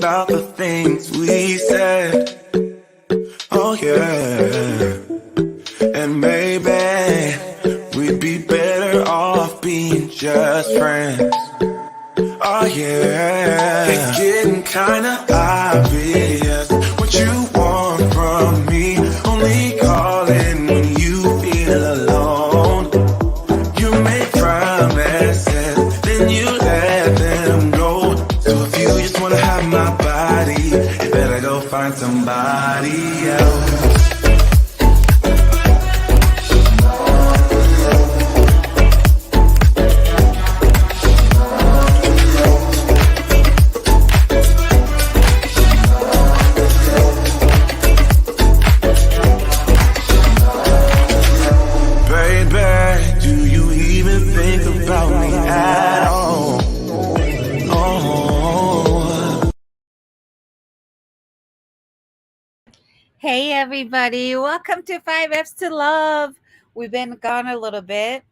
about the things we said. Oh yeah. And maybe we'd be better off being just friends. Oh yeah. It's getting kinda obvious what you want from me. Only calling when you feel alone. You make promises, then you let them go. So if you just wanna have my body, you better go find somebody else. Hey everybody, welcome to 5Fs to Love. We've been gone a little bit,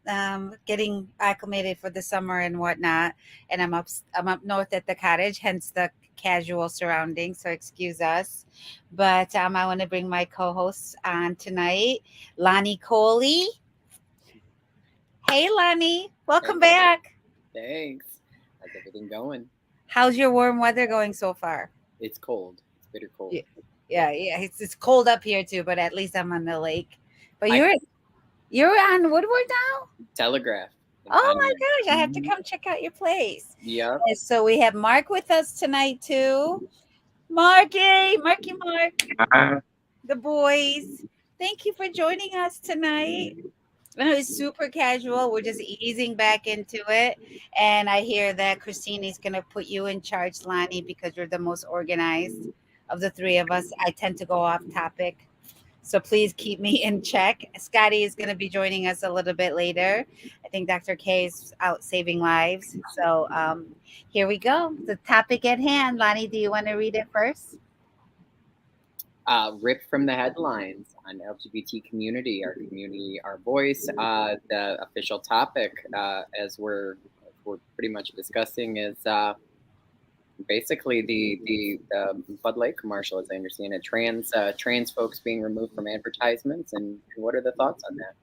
getting acclimated for the summer and whatnot. And I'm up north at the cottage, hence the casual surroundings. So excuse us. But I want to bring my co-hosts on tonight, Lonnie Coley. Hey Lonnie, welcome back. Thanks. How's everything going? How's your warm weather going so far? It's cold. It's bitter cold. Yeah, it's cold up here too, but at least I'm on the lake. But you're on Woodward now? Telegraph. Oh my gosh, I have to come check out your place. Yeah. And so we have Mark with us tonight too. Mark. The boys. Thank you for joining us tonight. I know it's super casual. We're just easing back into it. And I hear that Christina's going to put you in charge, Lonnie, because you're the most organized of the three of us. I tend to go off topic. So please keep me in check. Scotty is going to be joining us a little bit later. I think Dr. K is out saving lives. So here we go. The topic at hand. Lonnie, do you want to read it first? Ripped from the headlines on LGBT community, our voice. The official topic, as we're pretty much discussing, is basically the Bud Light commercial, as I understand it. Trans folks being removed from advertisements, and what are the thoughts on that?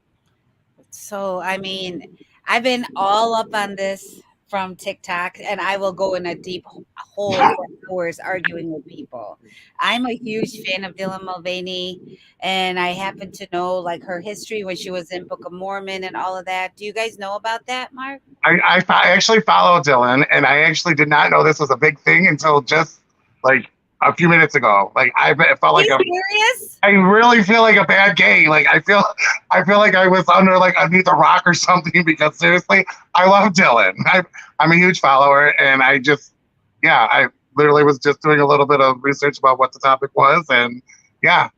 So, I mean, I've been all up on this from TikTok, and I will go in a deep hole for hours arguing with people. I'm a huge fan of Dylan Mulvaney, and I happen to know like her history when she was in Book of Mormon and all of that. Do you guys know about that, Mark? I actually follow Dylan, and I actually did not know this was a big thing until just like a few minutes ago. Like I felt like serious? I really feel like a bad gay. Like I feel like I was underneath a rock or something, because seriously, I love Dylan. I'm a huge follower, and I literally was just doing a little bit of research about what the topic was, and yeah,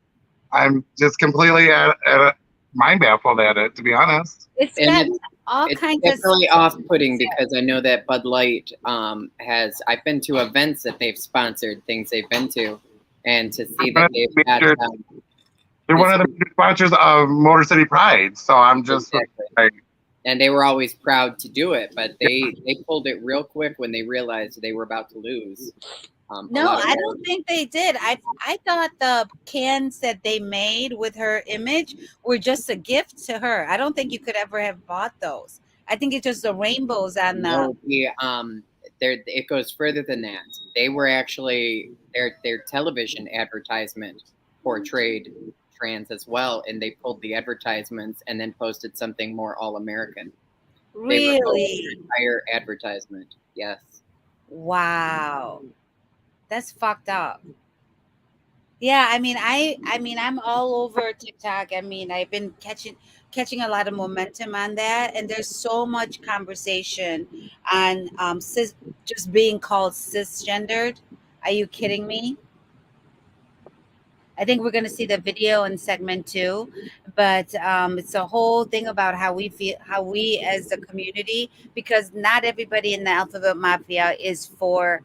I'm just completely at a mind baffled at it, to be honest. It's definitely off-putting, because I know that Bud Light has. I've been to events that they've sponsored, things they've been to, and to see that they've had. They're one of the major sponsors of Motor City Pride, so I'm just exactly. And they were always proud to do it, but they pulled it real quick when they realized they were about to lose. No, I don't think they did. I thought the cans that they made with her image were just a gift to her. I don't think you could ever have bought those. I think it's just the rainbows on the. No, it goes further than that. They were actually their television advertisement portrayed trans as well, and they pulled the advertisements and then posted something more all-American. Really? The entire advertisement. Yes. Wow. That's fucked up. Yeah, I mean, I'm all over TikTok. I mean, I've been catching a lot of momentum on that, and there's so much conversation on just being called cisgendered. Are you kidding me? I think we're going to see the video in segment 2, but it's a whole thing about how we feel, how we as a community, because not everybody in the Alphabet Mafia is for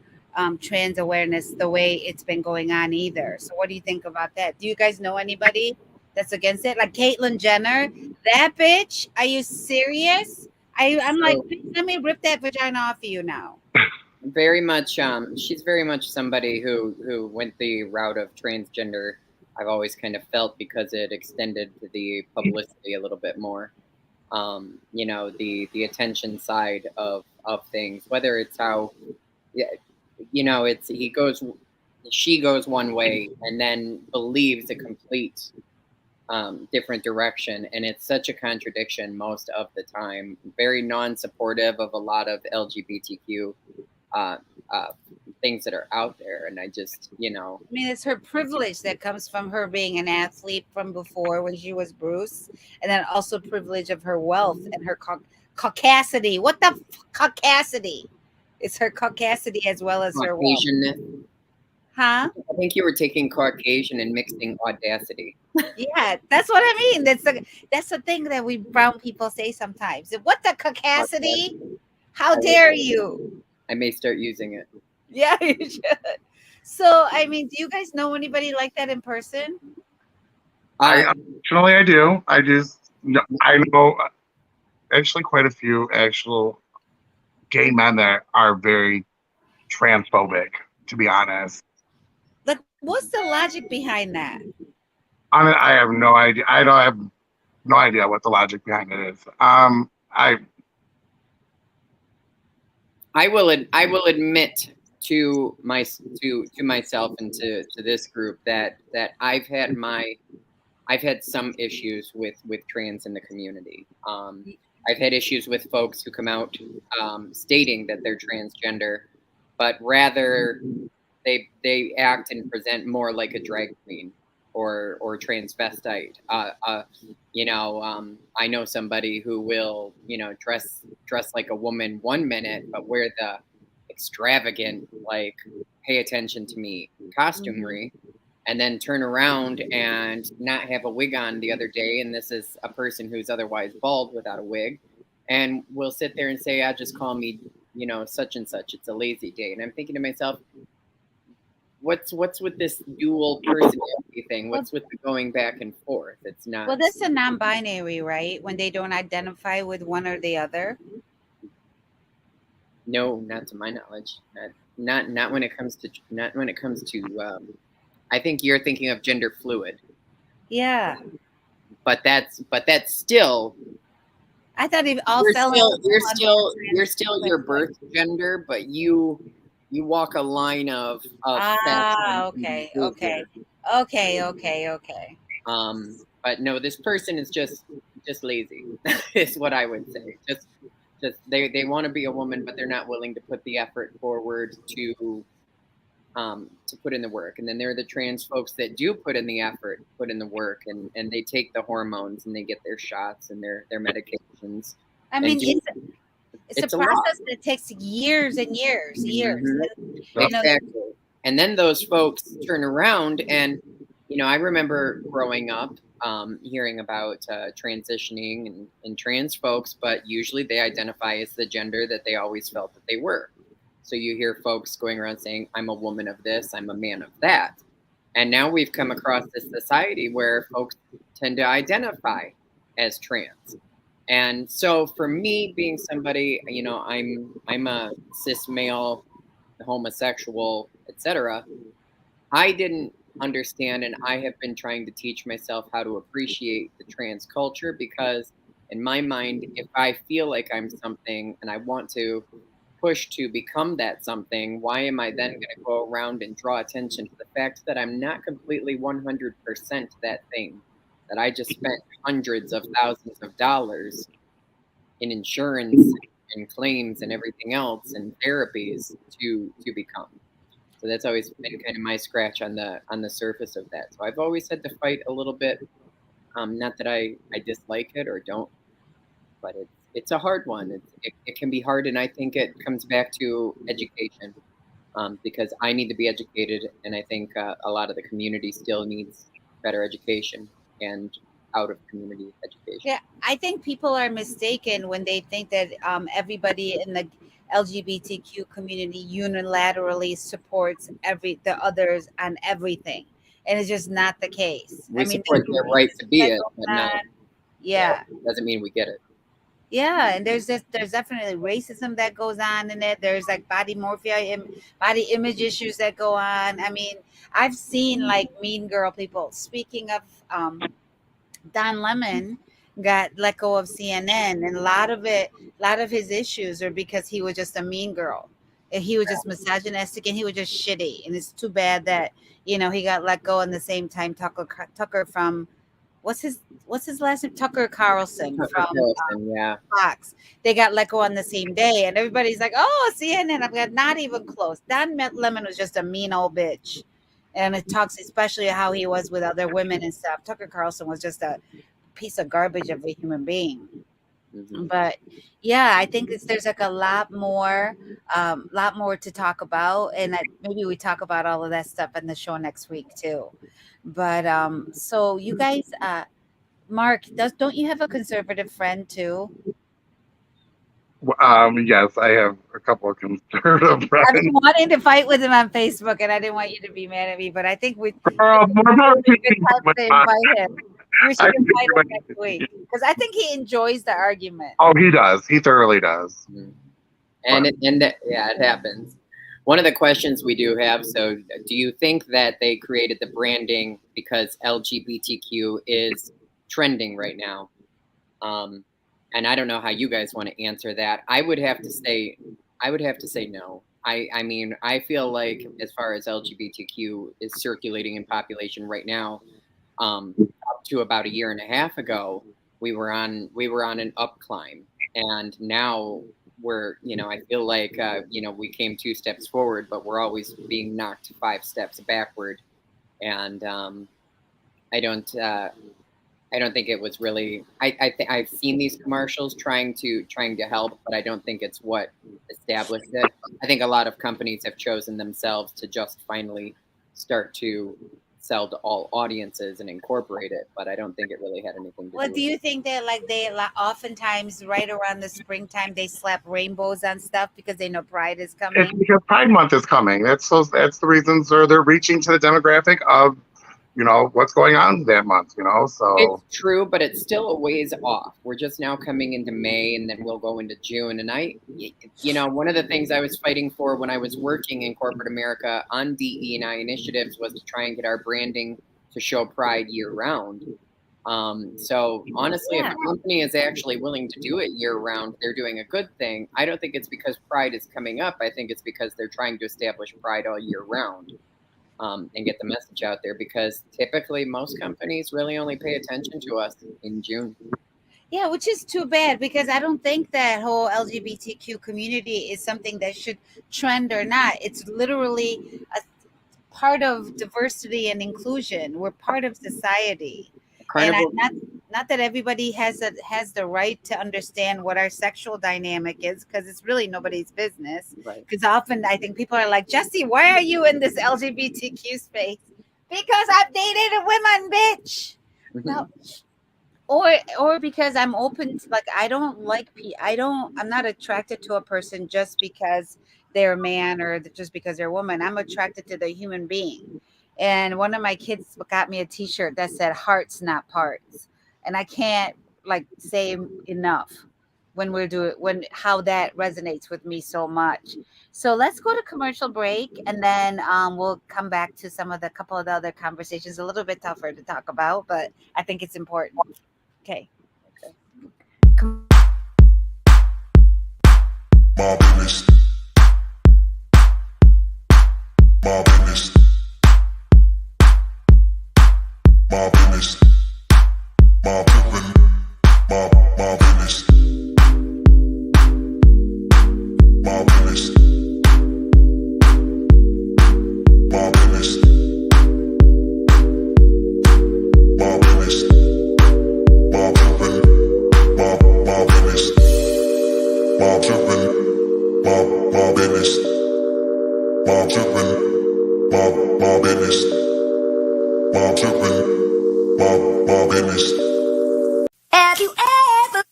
trans awareness the way it's been going on either. So what do you think about that? Do you guys know anybody that's against it? Like Caitlyn Jenner, that bitch? Are you serious? I'm like, let me rip that vagina off of you now. very much. She's very much somebody who went the route of transgender. I've always kind of felt because it extended to the publicity a little bit more. You know, the attention side of things, whether it's how, yeah, you know, it's she goes one way and then believes a complete different direction, and it's such a contradiction most of the time. Very non-supportive of a lot of LGBTQ uh, uh, things that are out there, and I just, you know, I mean, it's her privilege that comes from her being an athlete from before when she was Bruce, and then also privilege of her wealth and her caucasity. What the caucasity? It's her caucasity as well as her wealth. Caucasian. Huh? I think you were taking Caucasian and mixing audacity. Yeah, that's what I mean. That's the thing that we brown people say sometimes. What the caucasity? How dare you? I may start using it. Yeah, you should. So, I mean, do you guys know anybody like that in person? Unfortunately, I do. I know actually quite a few actual gay men that are very transphobic, to be honest. Like, what's the logic behind that? I have no idea. I don't have no idea what the logic behind it is. I will admit to myself and to this group that I've had some issues with trans in the community. I've had issues with folks who come out stating that they're transgender, but rather they act and present more like a drag queen or transvestite. You know, I know somebody who will, you know, dress like a woman one minute, but wear the extravagant, like, pay attention to me costumery, and then turn around and not have a wig on the other day. And this is a person who's otherwise bald without a wig, and will sit there and say, just call me, you know, such and such. It's a lazy day. And I'm thinking to myself, what's with this dual personality thing? What's with the going back and forth? It's not. Well, that's a non-binary, right? When they don't identify with one or the other. No, not to my knowledge. Not when it comes to I think you're thinking of gender fluid. Yeah. But that's still. I thought it all fell. You're still your birth gender, but you walk a line of okay. But no, this person is just lazy. Is what I would say. Just they want to be a woman, but they're not willing to put the effort forward to put in the work. And then there are the trans folks that do put in the effort, put in the work, and they take the hormones and they get their shots and their medications. I mean, it's a process that takes years and years. Mm-hmm. Exactly. And then those folks turn around and, you know, I remember growing up hearing about transitioning and trans folks, but usually they identify as the gender that they always felt that they were. So you hear folks going around saying, I'm a woman of this, I'm a man of that. And now we've come across this society where folks tend to identify as trans. And so for me, being somebody, you know, I'm a cis male, homosexual, etc. I didn't understand, and I have been trying to teach myself how to appreciate the trans culture, because in my mind, if I feel like I'm something and I want to push to become that something, why am I then going to go around and draw attention to the fact that I'm not completely 100% that thing, that I just spent hundreds of thousands of dollars in insurance and claims and everything else and therapies to become. So that's always been kind of my scratch on the surface of that. So I've always had to fight a little bit. Not that I dislike it or don't, but it's a hard one. It can be hard, and I think it comes back to education, because I need to be educated, and I think a lot of the community still needs better education and out of community education. Yeah, I think people are mistaken when they think that everybody in the LGBTQ community unilaterally supports the others on everything, and it's just not the case. We support their right to be it, but not. Yeah, doesn't mean we get it. Yeah, and there's definitely racism that goes on in it. There's like body image issues that go on. I mean, I've seen like mean girl people. Speaking of Don Lemon got let go of CNN, and a lot of his issues are because he was just a mean girl. And he was just misogynistic and he was just shitty. And it's too bad that, he got let go in the same time Tucker from what's his last name? Tucker Carlson Tucker from Carlson, yeah. Fox. They got let go on the same day, and everybody's like, "Oh, CNN." I'm like, not even close. Don Lemon was just a mean old bitch, and it talks especially how he was with other women and stuff. Tucker Carlson was just a piece of garbage of a human being. Mhm. But yeah, I think there's like a lot more to talk about, and maybe we talk about all of that stuff in the show next week too. But so you guys, Mark, don't you have a conservative friend too? Yes, I have a couple of conservative I've friends. been wanting to fight with him on Facebook, and I didn't want you to be mad at me, but I think We're both good time to fine. invite him. We should I invite him think next week because I think he enjoys the argument. Oh, he does. He thoroughly does. Mhm. Yeah, it happens. One of the questions we do have, so do you think that they created the branding because LGBTQ is trending right now? And I don't know how you guys want to answer that. I would have to say no. I mean, I feel like as far as LGBTQ is circulating in population right now, up to about a year and a half ago, we were on an up climb, and now I feel like we came 2 steps forward, but we're always being knocked 5 steps backward, and I don't think it was really. I've seen these commercials trying to help, but I don't think it's what established it. I think a lot of companies have chosen themselves to just finally start to sell to all audiences and incorporate it, but I don't think it really had anything to Well, do do with you think that oftentimes right around the springtime they slap rainbows on stuff because they know Pride is It's coming? because Pride Month is coming. That's the reasons, or they're reaching to the demographic of what's going on that month. So It's true, but it's still a ways off. We're just now coming into May, and then we'll go into June. And one of the things I was fighting for when I was working in corporate America on DE&I initiatives was to try and get our branding to show Pride year round. So honestly, if a company is actually willing to do it year round, they're doing a good thing. I don't think it's because Pride is coming up. I think it's because they're trying to establish Pride all year round. And get the message out there, because typically most companies really only pay attention to us in June. Yeah, which is too bad because I don't think that whole LGBTQ community is something that should trend or not. It's literally a part of diversity and inclusion. We're part of society. And not that everybody has the right to understand what our sexual dynamic is, because it's really nobody's business. Right. Because often I think people are like, Jessie, why are you in this LGBTQ space? Because I've dated a woman, bitch. No. Or because I'm open to, like, I'm not attracted to a person just because they're a man or just because they're a woman. I'm attracted to the human being. And one of my kids got me a t-shirt that said hearts, not parts. And I can't say enough how that resonates with me so much. So let's go to commercial break, and then we'll come back to couple of the other conversations. A little bit tougher to talk about, but I think it's important. Okay. My business. My business. My business. My business. My business. My business. My business. My business. My business. My business. My business. My business. My business. My business. My business. My business. Have you ever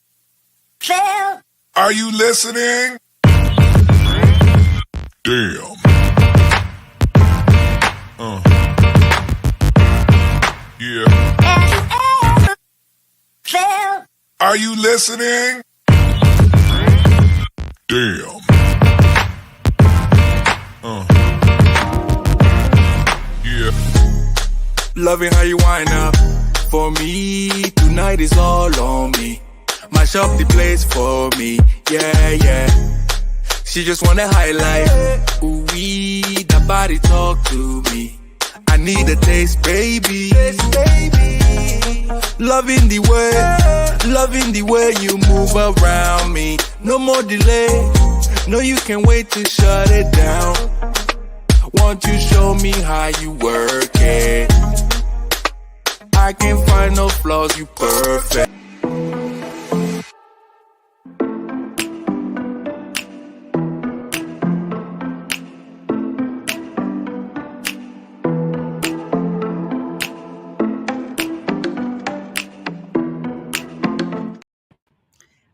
felt? Are you listening? Damn. Yeah. Have you ever felt? Are you listening? Damn. Yeah. Loving how you wind up for me. Tonight is all on me. Mash up the place for me. Yeah, yeah. She just wanna highlight. Ooh, that body talk to me. I need a taste, baby. Loving the way you move around me. No more delay. No, you can't wait to shut it down. Won't you show me how you work it? I can't find no flaws, you perfect.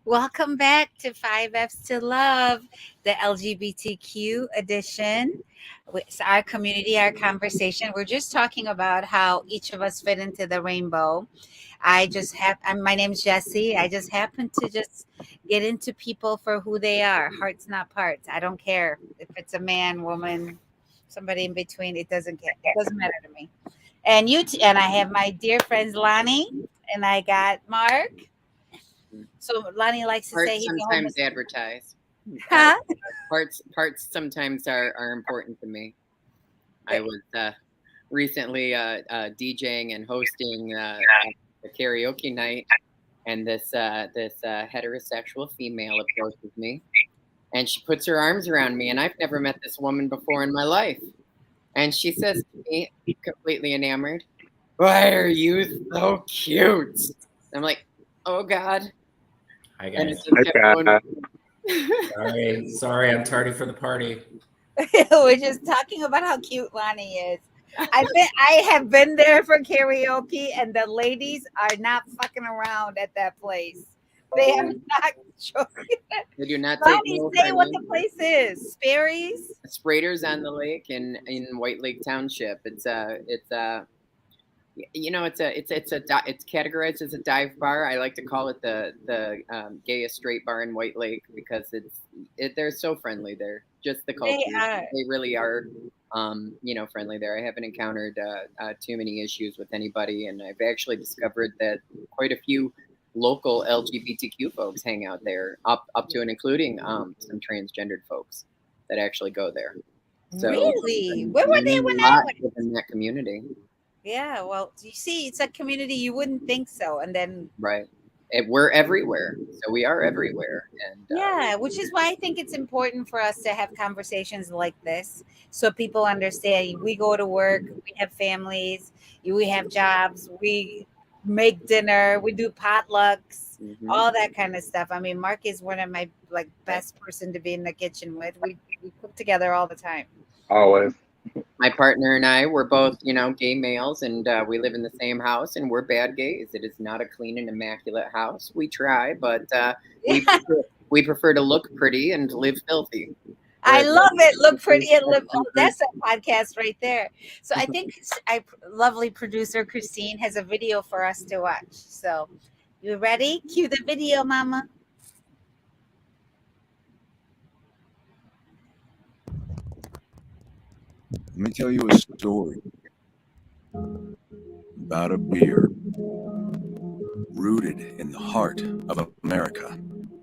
Welcome back to 5Fs to Love, the LGBTQ edition. It's our community, our conversation. We're just talking about how each of us fit into the rainbow. My name's Jessie. I just happen to just get into people for who they are. Hearts, not parts. I don't care if it's a man, woman, somebody in between. It doesn't matter to me. And and I have my dear friends Lonnie, and I got Mark. So Lonnie likes to say he's sometimes advertise. Huh? Parts sometimes are important to me. I was recently DJing and hosting a karaoke night, and this heterosexual female approaches me, and she puts her arms around me, and I've never met this woman before in my life, and she says to me, completely enamored, "Why are you so cute?" I'm like, "Oh God." Hi guys. Sorry, I'm tardy for the party. We're just talking about how cute Lonnie is. I have been there for karaoke, and the ladies are not fucking around at that place. They have not chosen. They do not Lonnie, say what the place is. Sperry's? Sprader's on the Lake in White Lake Township. It's categorized as a dive bar. I like to call it the gayest straight bar in White Lake because they're so friendly there. Just the culture, they really are, friendly there. I haven't encountered too many issues with anybody, and I've actually discovered that quite a few local LGBTQ folks hang out there, up to and including some transgendered folks that actually go there. So, really? Where were they when I went? Within that community? Yeah, well, you see, it's a community you wouldn't think so, and then right, we're everywhere, so we are everywhere, and yeah, which is why I think it's important for us to have conversations like this, so people understand. We go to work, we have families, we have jobs, we make dinner, we do potlucks, all that kind of stuff. I mean, Mark is one of my best person to be in the kitchen with. We cook together all the time. Always. My partner and I, we're both, gay males, and we live in the same house, and we're bad gays. It is not a clean and immaculate house. We try, but we prefer to look pretty and live filthy. I love it. Look pretty and live. Oh, that's a podcast right there. So I think lovely producer Christine has a video for us to watch. So you ready? Cue the video, Mama. Let me tell you a story about a beer rooted in the heart of America.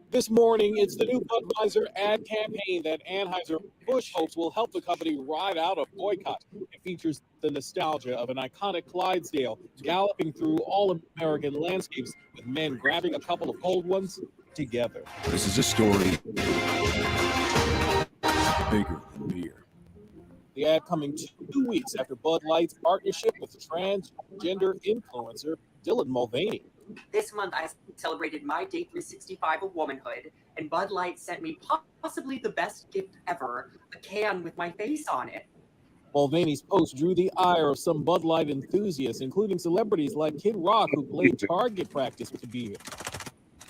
This morning, it's the new Budweiser ad campaign that Anheuser-Busch hopes will help the company ride out a boycott. It features the nostalgia of an iconic Clydesdale galloping through all American landscapes with men grabbing a couple of cold ones together. This is a story bigger than beer. The ad coming 2 weeks after Bud Light's partnership with transgender influencer Dylan Mulvaney. This month, I celebrated my day 365 of womanhood, and Bud Light sent me possibly the best gift ever, a can with my face on it. Mulvaney's post drew the ire of some Bud Light enthusiasts, including celebrities like Kid Rock, who played target practice with beer.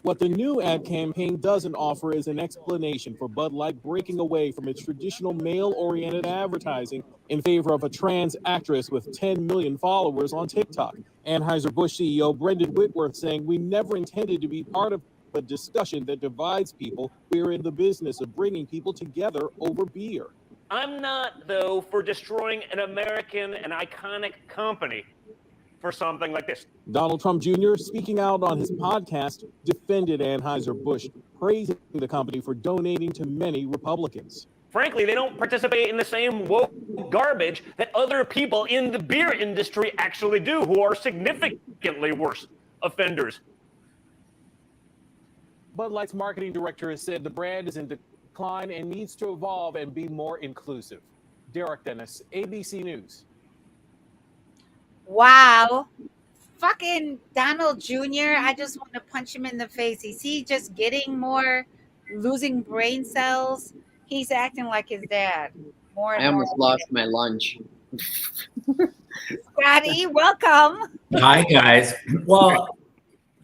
What the new ad campaign doesn't offer is an explanation for Bud Light breaking away from its traditional male-oriented advertising in favor of a trans actress with 10 million followers on TikTok. Anheuser-Busch CEO Brendan Whitworth saying, "We never intended to be part of a discussion that divides people. We're in the business of bringing people together over beer. I'm not, though, for destroying an American and iconic company for something like this. Donald Trump Jr., speaking out on his podcast, defended Anheuser-Busch, praising the company for donating to many Republicans. Frankly, they don't participate in the same woke garbage that other people in the beer industry actually do, who are significantly worse offenders. Bud Light's marketing director has said the brand is in decline and needs to evolve and be more inclusive. Derek Dennis, ABC News. Wow. Fucking Donald Jr., I just want to punch him in the face. Is he just getting more, losing brain cells? He's acting like his dad. More and I more. almost lost my lunch. Scotty, welcome. Hi, guys. Well,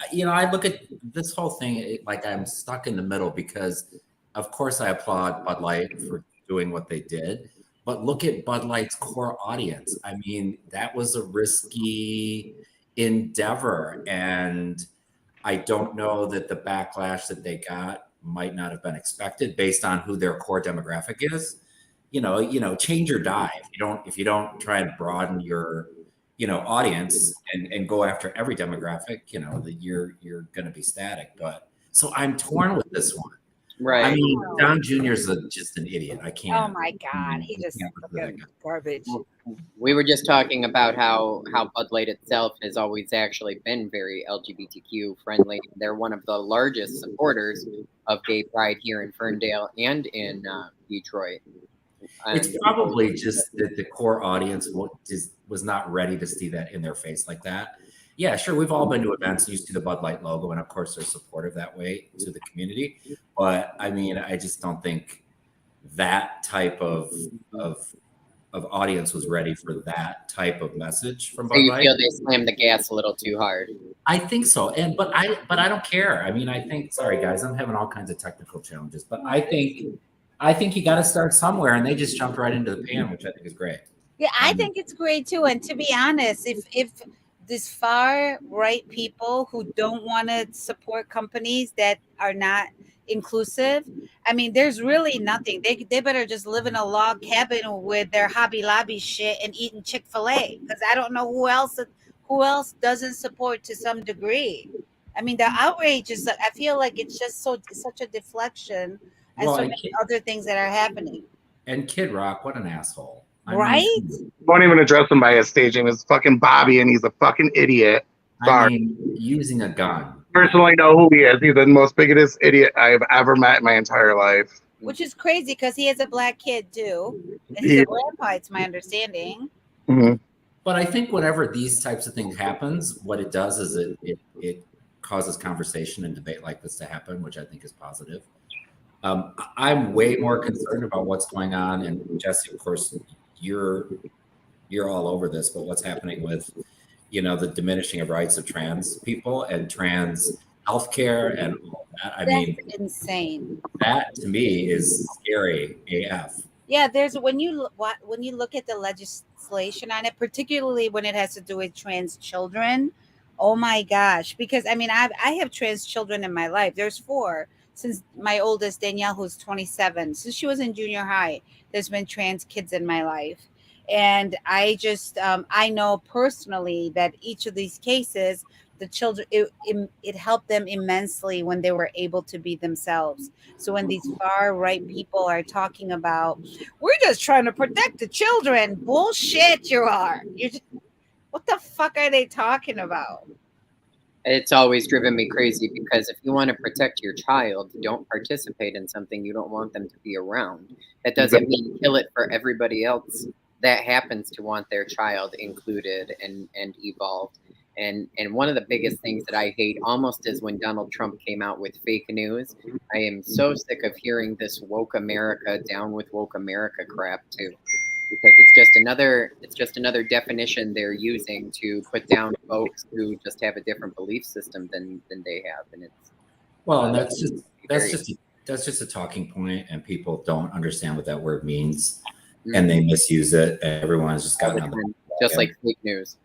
I look at this whole thing like I'm stuck in the middle because, of course, I applaud Bud Light for doing what they did. But look at Bud Light's core audience. I mean, that was a risky endeavor. And I don't know that the backlash that they got might not have been expected based on who their core demographic is. Change or die. If you don't try and broaden your, audience and go after every demographic, that you're going to be static. But so I'm torn with this one. Right. I mean, Don Jr. is just an idiot. I can't. Oh my God. He just fucking garbage. We were just talking about how Bud Light itself has always actually been very LGBTQ friendly. They're one of the largest supporters of gay pride here in Ferndale and in Detroit. It's probably just that the core audience was not ready to see that in their face like that. Yeah, sure. We've all been to events and you see the Bud Light logo, and of course they're supportive that way to the community. But I mean, I just don't think that type of audience was ready for that type of message from Bud Light. So you feel they slammed the gas a little too hard? I think so. But I don't care. I mean, I think, sorry guys, I'm having all kinds of technical challenges, but I think you got to start somewhere, and they just jumped right into the pan, which I think is great. Yeah, I think it's great too. And to be honest, if these far right people who don't want to support companies that are not inclusive, I mean, there's really nothing. They better just live in a log cabin with their Hobby Lobby shit and eating Chick-fil-A, because I don't know who else doesn't support to some degree. I mean, the outrage is, I feel like it's just such a deflection and so many other things that are happening. And Kid Rock, what an asshole. Right? Won't even address him by his stage name. It's fucking Bobby, and he's a fucking idiot. Sorry. I mean, using a gun. Personally know who he is. He's the most biggest idiot I've ever met in my entire life. Which is crazy because he has a black kid too. And he's a grandpa, it's my understanding. Mm-hmm. But I think whenever these types of things happens, what it does is it causes conversation and debate like this to happen, which I think is positive. I'm way more concerned about what's going on. And Jessie, of course, you're all over this, but what's happening with, the diminishing of rights of trans people and trans healthcare and all that. I mean, insane. That to me is scary AF. Yeah, when you look at the legislation on it, particularly when it has to do with trans children, oh my gosh! Because I mean, I have trans children in my life. There's 4 since my oldest Danielle, who's 27, since she was in junior high. There's been trans kids in my life. And I just, I know personally that each of these cases, the children, it helped them immensely when they were able to be themselves. So when these far right people are talking about, we're just trying to protect the children, bullshit you are. What the fuck are they talking about? It's always driven me crazy because if you want to protect your child, don't participate in something you don't want them to be around. That doesn't mean kill it for everybody else that happens to want their child included and evolved. And one of the biggest things that I hate almost is when Donald Trump came out with fake news. I am so sick of hearing this woke America, down with woke America crap too. Because it's just another definition they're using to put down folks who just have a different belief system than they have, and it's and that's just a talking point, and people don't understand what that word means, and they misuse it. Everyone's just gotten on just like fake news.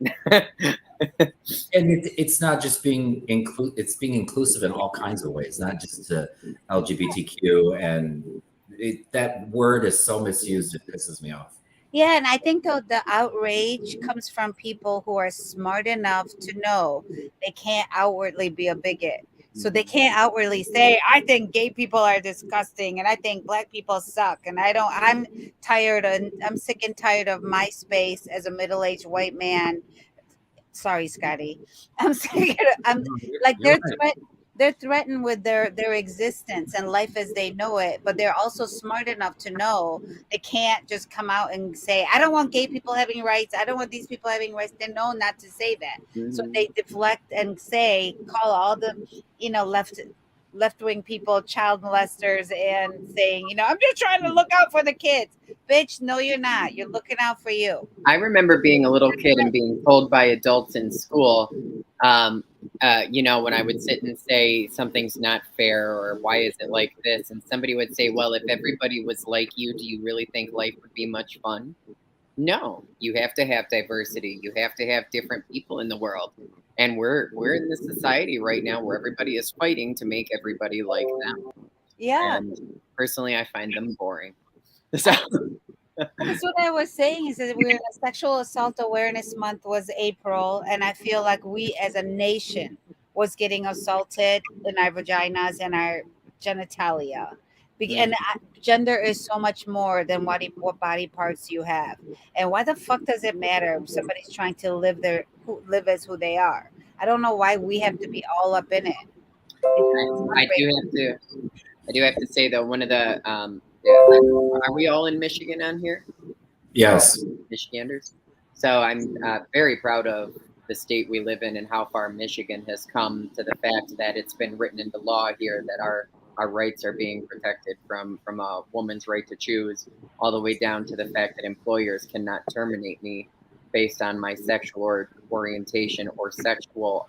And it's not just being it's being inclusive in all kinds of ways, not just to LGBTQ. And that word is so misused, it pisses me off. Yeah, and I think though the outrage comes from people who are smart enough to know they can't outwardly be a bigot. So they can't outwardly say, I think gay people are disgusting and I think black people suck. And I'm tired and I'm sick and tired of my space as a middle-aged white man. Sorry, Scotty. I'm sick. I'm like they're threatened with their existence and life as they know it, but they're also smart enough to know they can't just come out and say, I don't want gay people having rights, I don't want these people having rights. They know not to say that. So they deflect and call all the left-wing people child molesters and saying, I'm just trying to look out for the kids. Bitch, no, you're not. You're looking out for you. I remember being a little kid and being told by adults in school, when I would sit and say something's not fair or why is it like this? And somebody would say, well, if everybody was like you, do you really think life would be much fun? No, you have to have diversity. You have to have different people in the world. And we're in this society right now where everybody is fighting to make everybody like them. Yeah. And personally, I find them boring. So that's what I was saying is that Sexual Assault Awareness Month was April, and I feel like we as a nation was getting assaulted in our vaginas and our genitalia. And gender is so much more than what body parts you have. And why the fuck does it matter if somebody's trying to live as who they are? I don't know why we have to be all up in it. I do have to say though, one of the are we all in Michigan on here? Yes. Michiganders. So I'm very proud of the state we live in and how far Michigan has come to the fact that it's been written into law here that our rights are being protected from a woman's right to choose all the way down to the fact that employers cannot terminate me based on my sexual orientation or sexual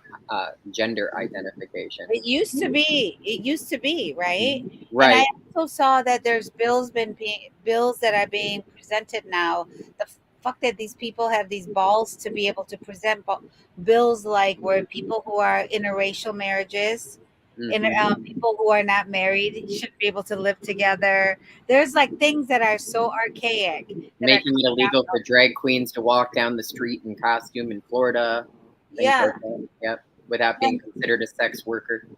gender identification. It used to be, right? Right. And I also saw that there's bills that are being presented now. The fuck that these people have these balls to be able to present bills like where people who are interracial marriages, people who are not married should be able to live together. There's like things that are so archaic. Making it illegal for drag queens to walk down the street in costume in Florida. Yeah. Like that. Yep. Without being considered a sex worker.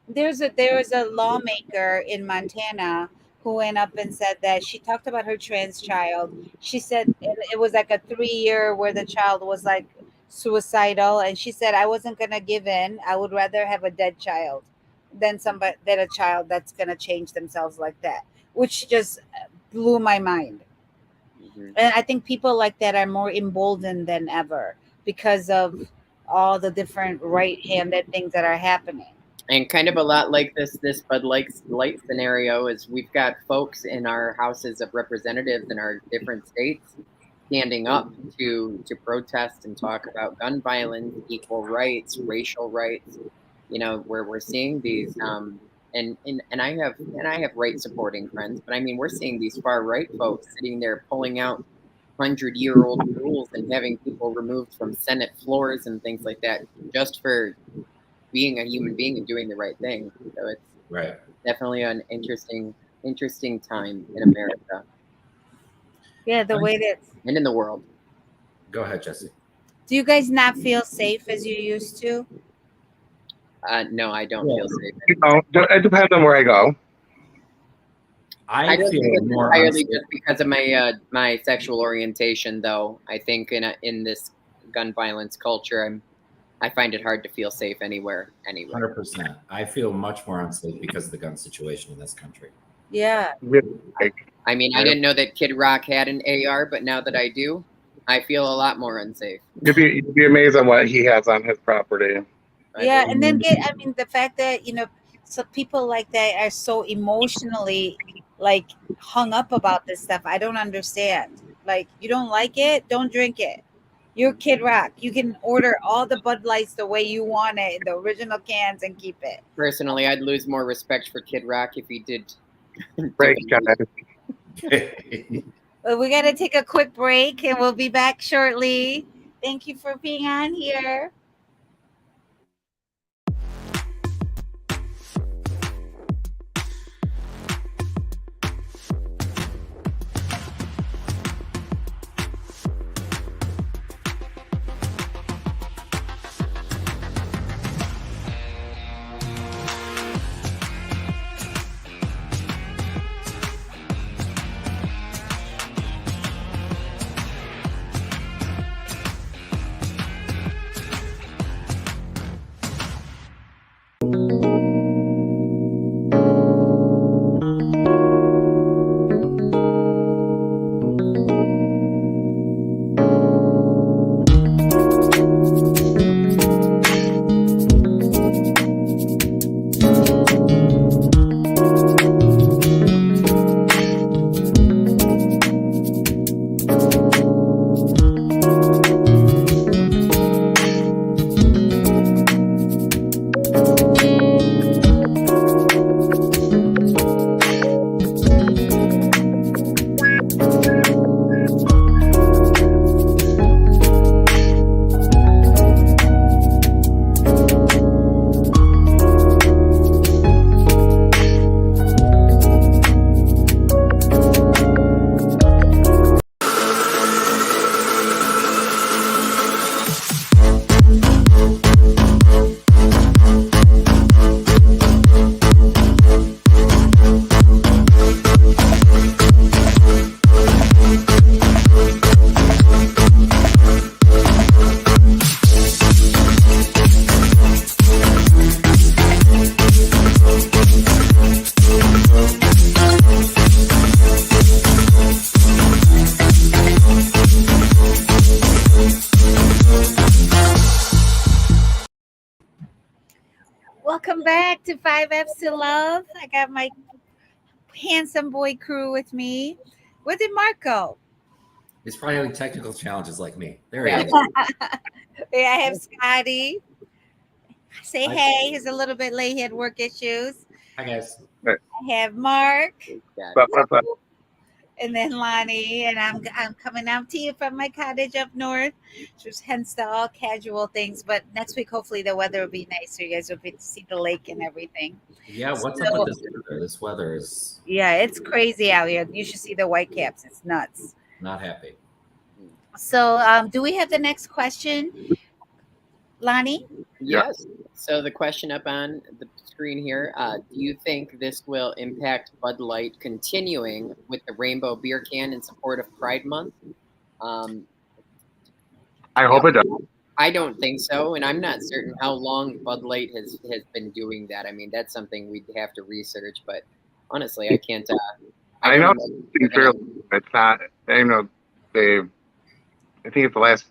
There was a lawmaker in Montana who went up and said that she talked about her trans child. She said it was like a 3-year where the child was like suicidal, and she said, I wasn't gonna give in. I would rather have a dead child than a child that's gonna change themselves like that, which just blew my mind. And I think people like that are more emboldened than ever because of all the different right-handed things that are happening. And kind of a lot like this Bud Light scenario is we've got folks in our houses of representatives in our different states standing up to protest and talk about gun violence, equal rights, racial rights. Where we're seeing these, and I have right supporting friends, but I mean we're seeing these far right folks sitting there pulling out 100-year-old rules and having people removed from Senate floors and things like that just for being a human being and doing the right thing. So it's definitely an interesting time in America. Yeah, the way that and in the world. Go ahead, Jessie. Do you guys not feel safe as you used to? No, I don't feel safe. It depends on where I go. I don't think it's entirely just because of my sexual orientation, though. I think in this gun violence culture, I find it hard to feel safe anywhere. 100%. I feel much more unsafe because of the gun situation in this country. Yeah. I mean, I didn't know that Kid Rock had an AR, but now that I do, I feel a lot more unsafe. You'd be amazed at what he has on his property. Yeah, and then the fact that so people like that are so emotionally like hung up about this stuff. I don't understand. Like, you don't like it, don't drink it. You're Kid Rock. You can order all the Bud Lights the way you want it, the original cans, and keep it. Personally, I'd lose more respect for Kid Rock if he did. Break, guys. Well, we got to take a quick break, and we'll be back shortly. Thank you for being on here. Welcome back to 5F's to Love. I got my handsome boy crew with me. Where did Mark go? He's probably having technical challenges like me. There he Yeah. is. I have Scotty. Say Hi. hey. He's a little bit late. He had work issues. Hi, guys. I have Mark. What's up? And then Lonnie, and I'm coming out to you from my cottage up north, just hence the all casual things. But next week, hopefully, the weather will be nice, so you guys will be to see the lake and everything. Yeah, what's up with this weather? This weather is Yeah, it's crazy out here. You should see the white caps. It's nuts. not happy. So, do we have the next question, Lonnie? Yes. So the question up on the screen here, do you think this will impact Bud Light continuing with the rainbow beer can in support of Pride Month? I hope it does. I don't think so, and I'm not certain how long Bud Light has been doing that. I mean, that's something we'd have to research, but honestly, I can't. I know it's not. I know they've. I think it's the last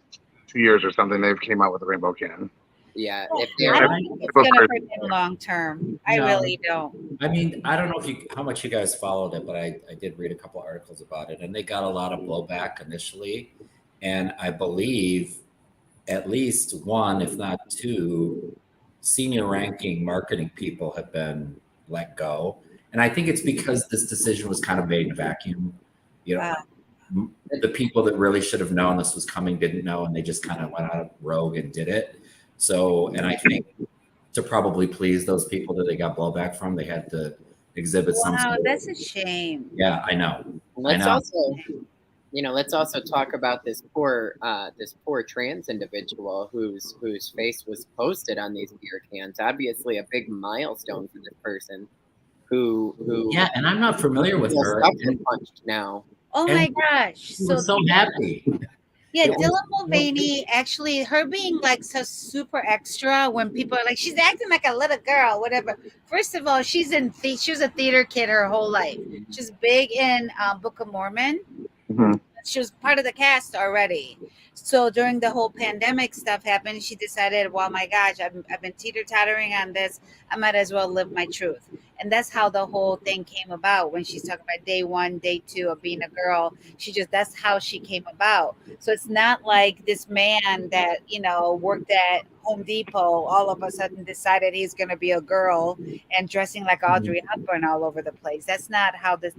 2 years or something they've came out with a rainbow can. Yeah, if I they're don't think it's going to hurt them long term. I No. really don't. I mean, I don't know how much you guys followed it, but I did read a couple articles about it, and they got a lot of blowback initially. And I believe at least one, if not two, senior ranking marketing people have been let go. And I think it's because this decision was kind of made in a vacuum. You know, the people that really should have known this was coming didn't know, and they just kind of went out of rogue and did it. So, and I think to probably please those people that they got blowback from, they had to exhibit some. Wow, that's a shame. Yeah, I know. Let's also talk about this poor trans individual whose face was posted on these beer cans. Obviously, a big milestone for this person. Who? Yeah, and I'm not familiar with her. Punched now. Oh my gosh! She was so happy. Yeah, Dylan Mulvaney, actually, her being like so super extra when people are like, she's acting like a little girl, whatever. First of all, she was a theater kid her whole life. She's big in Book of Mormon. Mm-hmm. She was part of the cast already. So during the whole pandemic stuff happened, she decided, well, my gosh, I've been teeter-tottering on this. I might as well live my truth. And that's how the whole thing came about. When she's talking about day 1, day 2 of being a girl, that's how she came about. So it's not like this man that, worked at Home Depot all of a sudden decided he's going to be a girl and dressing like Audrey Hepburn all over the place. That's not how this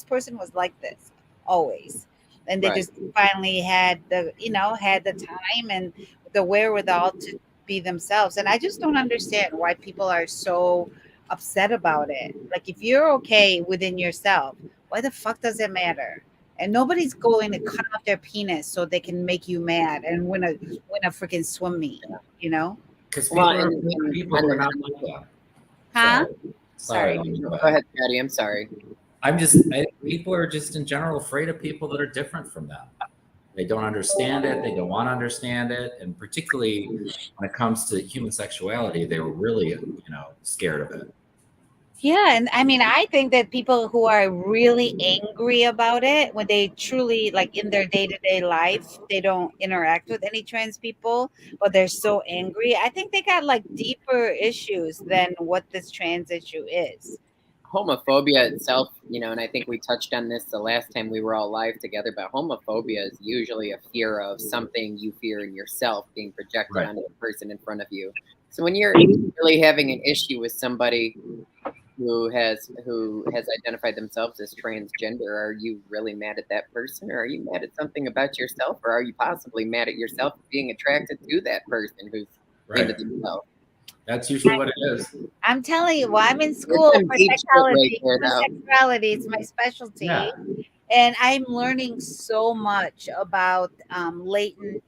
person was like this always. and they just finally had the time and the wherewithal to be themselves. And I just don't understand why people are so upset about it. Like, if you're okay within yourself, why the fuck does it matter? And nobody's going to cut off their penis so they can make you mad and win a freaking swim meet, you know? Because people are not like that. Huh? Sorry. Go ahead, Patty. I'm sorry. People are just in general afraid of people that are different from them. They don't understand it. They don't want to understand it. And particularly when it comes to human sexuality, they were really, scared of it. Yeah, and I mean, I think that people who are really angry about it, when they truly, like, in their day-to-day life, they don't interact with any trans people, but they're so angry. I think they got like deeper issues than what this trans issue is. Homophobia itself, and I think we touched on this the last time we were all live together, but homophobia is usually a fear of something you fear in yourself being projected onto the person in front of you. So when you're really having an issue with somebody who has identified themselves as transgender, are you really mad at that person, or are you mad at something about yourself, or are you possibly mad at yourself for being attracted to that person who's into themselves? That's usually what it is. I'm telling you, well, I'm in school for psychology. Sexuality is my specialty. Yeah. And I'm learning so much about latent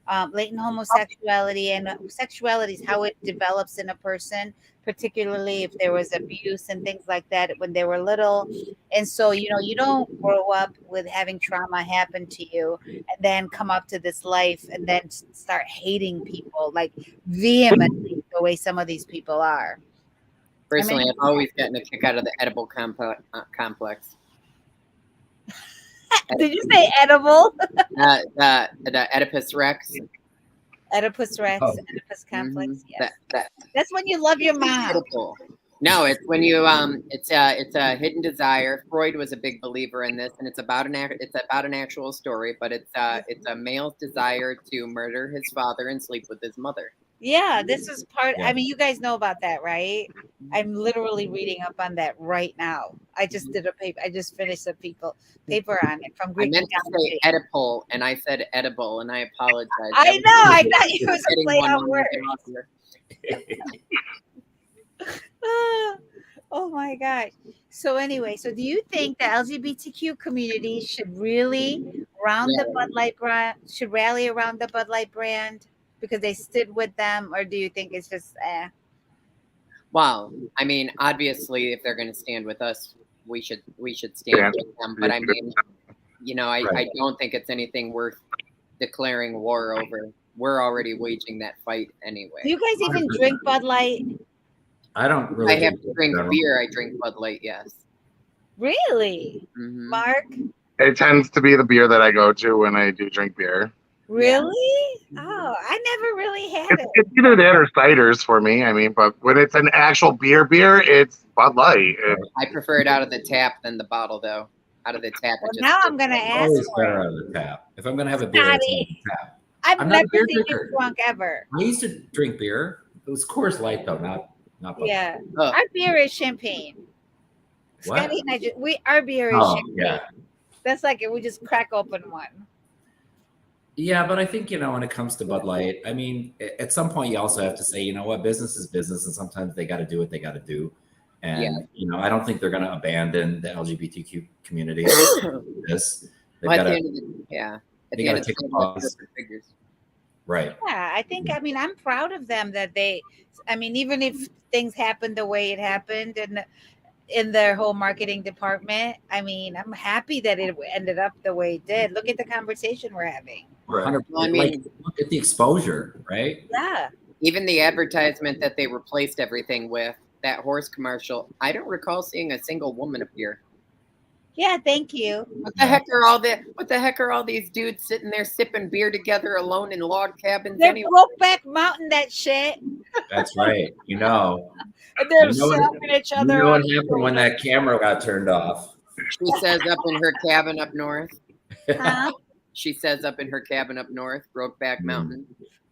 homosexuality and sexualities, how it develops in a person, particularly if there was abuse and things like that when they were little. And so, you don't grow up with having trauma happen to you and then come up to this life and then start hating people like vehemently the way some of these people are. Personally, I've always gotten a kick out of the edible complex. Did you say edible? The Oedipus Rex. Oedipus Rex, Oedipus complex. Yes. That's when you love your mom. No, it's when you it's a hidden desire. Freud was a big believer in this, and it's about an actual story, but it's a male's desire to murder his father and sleep with his mother. Yeah, this is part. I mean, you guys know about that, right? I'm literally reading up on that right now. I just did a paper. I just finished a paper on it from Greek. I meant to say Oedipal, and I said edible, and I apologize. I know. I thought you was a play on words. Oh my gosh. So anyway, do you think the LGBTQ community should really rally around the Bud Light brand because they stood with them, or do you think it's just Well, I mean, obviously, if they're going to stand with us, we should stand with them. But I mean, I don't think it's anything worth declaring war over. We're already waging that fight anyway. Do you guys even drink Bud Light? I don't really. I have to drink beer. I drink Bud Light, yes. Really? Mm-hmm. Mark? It tends to be the beer that I go to when I do drink beer. Really? Yeah. Oh, I never really had it. It's either that or ciders for me. I mean, but when it's an actual beer, it's Bud Light. I prefer it out of the tap than the bottle, though. Out of the tap. Well, now I'm going to ask always better out of the tap. If I'm going to have a beer, it's out of the tap. I've never seen you drunk ever. I used to drink beer. It was Coors Light, though, not Bud Light. Yeah. Our beer is champagne. What? Scotty and our beer is champagne. Yeah. That's like we just crack open one. Yeah, but I think, when it comes to Bud Light, I mean, at some point you also have to say, what, business is business, and sometimes they got to do what they got to do. And, I don't think they're going to abandon the LGBTQ community. They got to take a pause. Right. Yeah, I'm proud of them that even if things happened the way it happened and in their whole marketing department, I'm happy that it ended up the way it did. Look at the conversation we're having. Right. Well, I mean, look at the exposure, right? Yeah. Even the advertisement that they replaced everything with, that horse commercial, I don't recall seeing a single woman appear. Yeah, thank you. What the heck are all these dudes sitting there sipping beer together alone in log cabins? They Brokeback Mountain that shit. That's right. And they're slapping each other. You know what happened when that camera got turned off? She says up in her cabin up north. Huh? She says up in her cabin up north, Brokeback Mountain.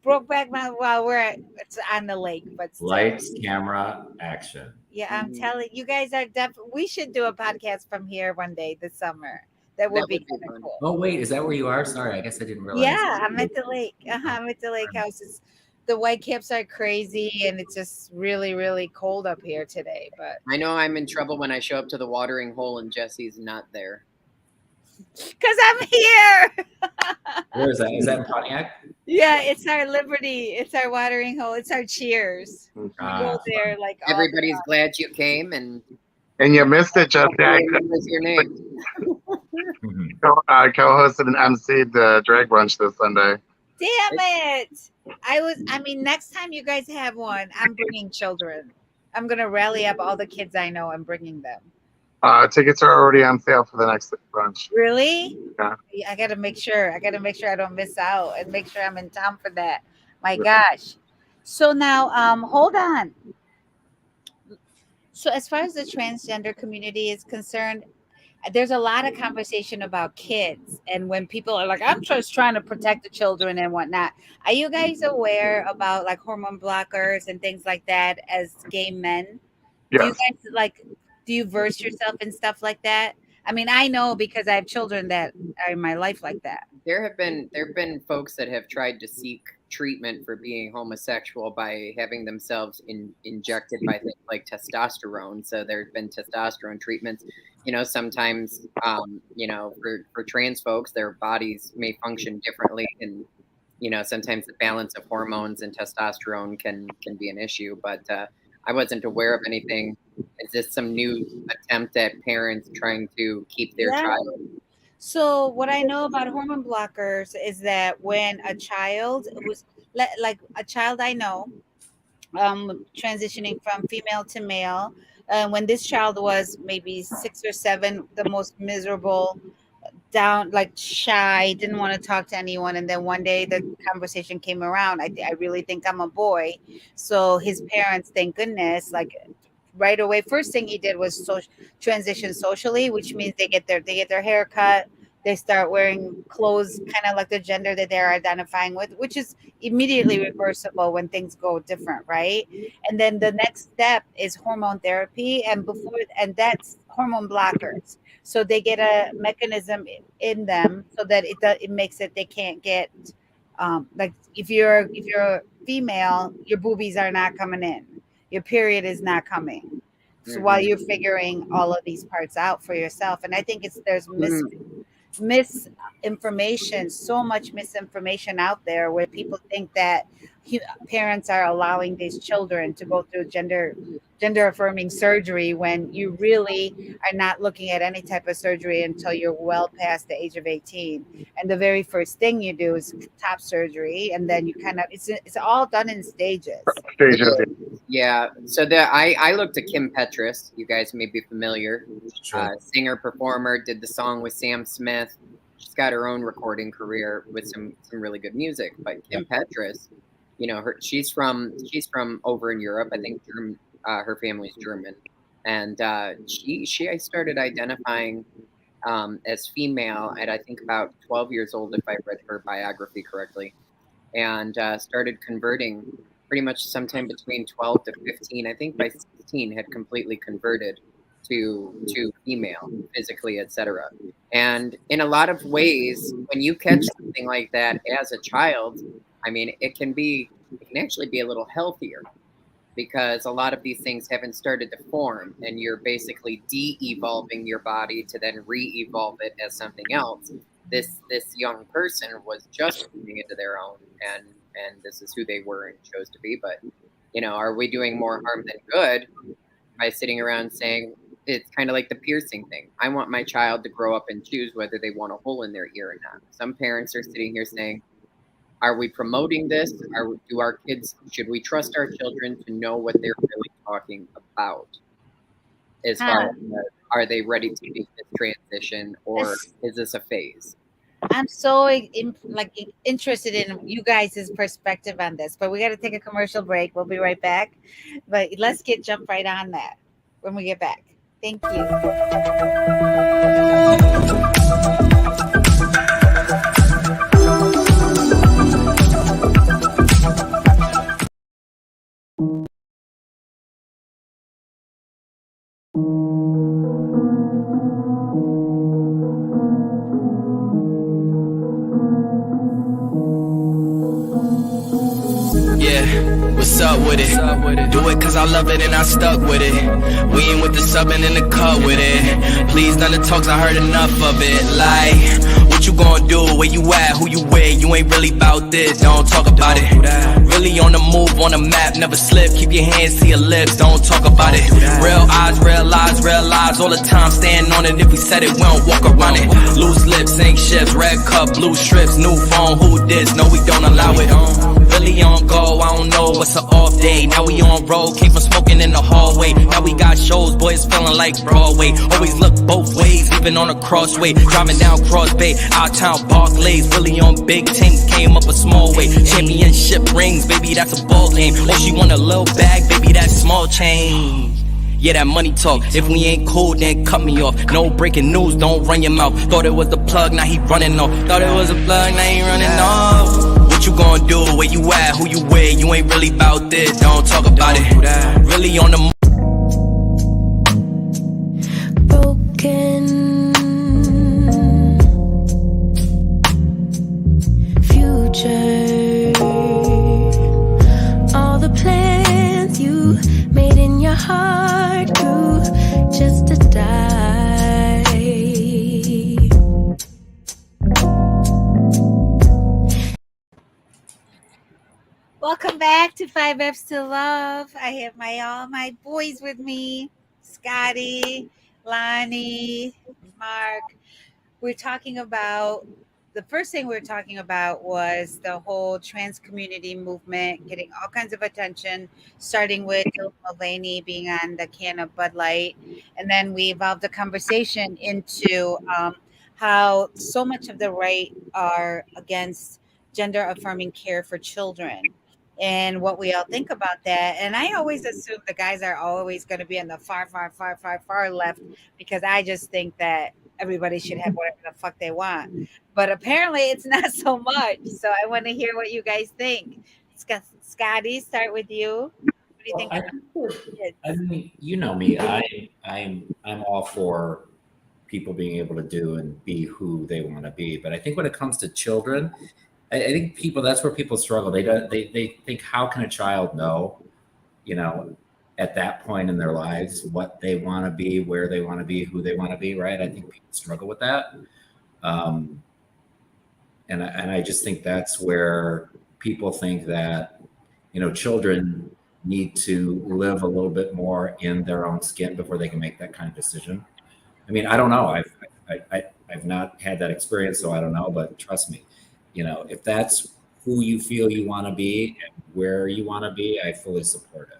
Brokeback Mountain. Well, it's on the lake, but still. Lights, camera, action. Yeah, I'm telling you guys are definitely. We should do a podcast from here one day this summer. That would That be would be kind of fun. cool. Oh wait, is that where you are? Sorry, I guess I didn't realize. Yeah, I'm at the lake. I'm at the lake house. The white caps are crazy, and it's just really, really cold up here today. But I know I'm in trouble when I show up to the watering hole and Jesse's not there. because I'm here. Where is that? Is that in Pontiac? Yeah, it's our Liberty. It's our watering hole. It's our Cheers. We go there like all the Everybody's glad you came, and you missed it, Jesse. I remembers your name. co-hosted and emceed the drag brunch this Sunday. Damn it! I mean, next time you guys have one, I'm bringing children. I'm gonna rally up all the kids I know and bringing them. Tickets are already on sale for the next brunch. Really? Yeah. I gotta make sure. I gotta make sure I don't miss out and make sure I'm in town for that. My gosh. So now, hold on. So as far as the transgender community is concerned, there's a lot of conversation about kids, and when people are like, I'm just trying to protect the children and whatnot. Are you guys aware about like hormone blockers and things like that as gay men? Yes. Do you guys do you verse yourself in stuff like that? I mean, I know because I have children that are in my life like that. There have been folks that have tried to seek treatment for being homosexual by having themselves injected by things like testosterone. So there's been testosterone treatments. Sometimes for trans folks, their bodies may function differently, and sometimes the balance of hormones and testosterone can be an issue. But I wasn't aware of anything. Is this some new attempt at parents trying to keep their child? So what I know about hormone blockers is that when a child who's like a child I know, transitioning from female to male, when this child was maybe 6 or 7, the most miserable, down, like shy, didn't want to talk to anyone, and then one day the conversation came around. I really think I'm a boy. So his parents, thank goodness, like right away, first thing he did was transition socially, which means they get their hair cut, they start wearing clothes kind of like the gender that they're identifying with, which is immediately reversible when things go different, right? And then the next step is hormone therapy, and that's hormone blockers. So they get a mechanism in them so that it makes it they can't get like if you're female, your boobies are not coming in, your period is not coming. So while you're figuring all of these parts out for yourself, and I think there's misinformation, so much misinformation out there where people think that parents are allowing these children to go through gender affirming surgery when you really are not looking at any type of surgery until you're well past the age of 18, and the very first thing you do is top surgery, and then you kind of it's all done in stages. Yeah. So I looked at Kim Petras. You guys may be familiar. Sure. Singer, performer, did the song with Sam Smith. She's got her own recording career with some really good music. But Kim Petras, she's from over in Europe. I think her family's German, and she started identifying as female at I think about 12 years old, if I read her biography correctly, and started converting pretty much sometime between 12 to 15. I think by 16 had completely converted to female physically, etc. And in a lot of ways, when you catch something like that as a child, I mean, it can actually be a little healthier, because a lot of these things haven't started to form, and you're basically de-evolving your body to then re-evolve it as something else. This young person was just coming into their own, and this is who they were and chose to be. But are we doing more harm than good by sitting around saying, it's kind of like the piercing thing? I want my child to grow up and choose whether they want a hole in their ear or not. Some parents are sitting here saying, are we promoting this? Should we trust our children to know what they're really talking about? As far as, are they ready to make this transition, or is this a phase? I'm so interested in you guys' perspective on this, but we got to take a commercial break. We'll be right back, but let's jump right on that when we get back. Thank you. Yeah, what's up with it? Do it cause I love it and I stuck with it. We ain't with the subbing in the cut with it. Please none of the talks, I heard enough of it. Like, what you gonna do? Where you at? Who you with? You ain't really about this, don't talk about it. Really on the move, on the map, never slip. Keep your hands to your lips, don't talk about it. Real eyes, realize all the time. Stand on it, if we said it, we don't walk around it. Loose lips, ain't ships, red cup, blue strips, new phone, who this? No, we don't allow it. Really on go, I don't know what's an off day. Now we on road, came from smoking in the hallway. Now we got shows, boys feeling like Broadway. Always look both ways, even on a crossway. Driving down Cross Bay, out town Barclays. Really on big things, came up a small way. Championship rings, baby, that's a ball game. Oh, she want a little bag, baby, that's small change. Yeah, that money talk. If we ain't cool, then cut me off. No breaking news, don't run your mouth. Thought it was the plug, now he running off. Thought it was a plug, now he running off. What you gonna do? Where you at? Who you with? You ain't really about this, don't talk about it. Really on the Broken future. All the plans you made in your heart grew just to die. Welcome back to 5Fs to Love. I have all my boys with me, Scotty, Lonnie, Mark. We're talking about, the first thing we're talking about was the whole trans community movement getting all kinds of attention, starting with Dylan Mulvaney being on the can of Bud Light. And then we evolved the conversation into how so much of the right are against gender affirming care for children and what we all think about that. And I always assume the guys are always going to be on the far left, because I just think that everybody should have whatever the fuck they want. But apparently it's not so much. So I want to hear what you guys think. Scotty, start with you. What do you think? I mean, you know me. I'm all for people being able to do and be who they want to be. But I think when it comes to children, I think that's where people struggle. They think, how can a child know, at that point in their lives, what they want to be, where they want to be, who they want to be, right? I think people struggle with that. And I just think that's where people think that, children need to live a little bit more in their own skin before they can make that kind of decision. I mean, I don't know. I've not had that experience, so I don't know, but trust me, if that's who you feel you want to be and where you want to be, I fully support it.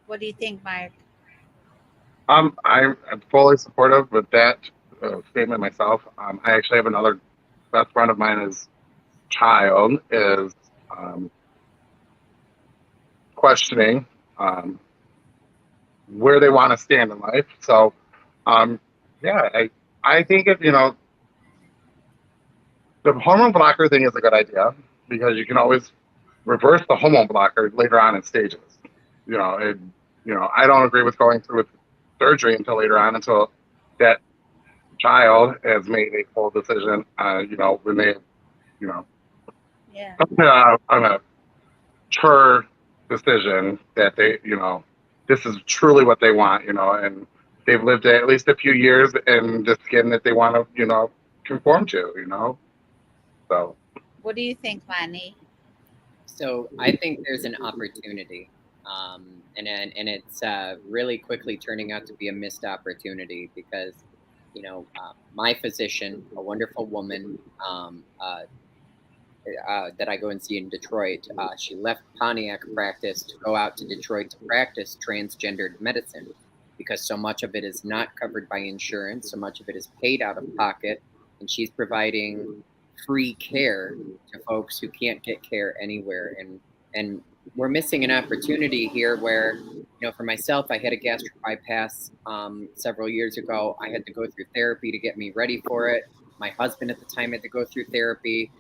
What do you think, Mark? I'm fully supportive with that statement myself. I actually have another best friend of mine. His child is questioning where they want to stand in life. So, I think the hormone blocker thing is a good idea, because you can always reverse the hormone blocker later on in stages. I don't agree with going through with surgery until later on, until that child has made a full decision. When they, on a mature decision that they, this is truly what they want, and they've lived at least a few years in the skin that they want to, conform to, So. What do you think, Lonnie? So I think there's an opportunity. And it's really quickly turning out to be a missed opportunity, because, my physician, a wonderful woman that I go and see in Detroit, she left Pontiac practice to go out to Detroit to practice transgendered medicine, because so much of it is not covered by insurance, so much of it is paid out of pocket, and she's providing free care to folks who can't get care anywhere. And we're missing an opportunity here where, for myself, I had a gastric bypass several years ago. I had to go through therapy to get me ready for it. My husband at the time had to go through therapy.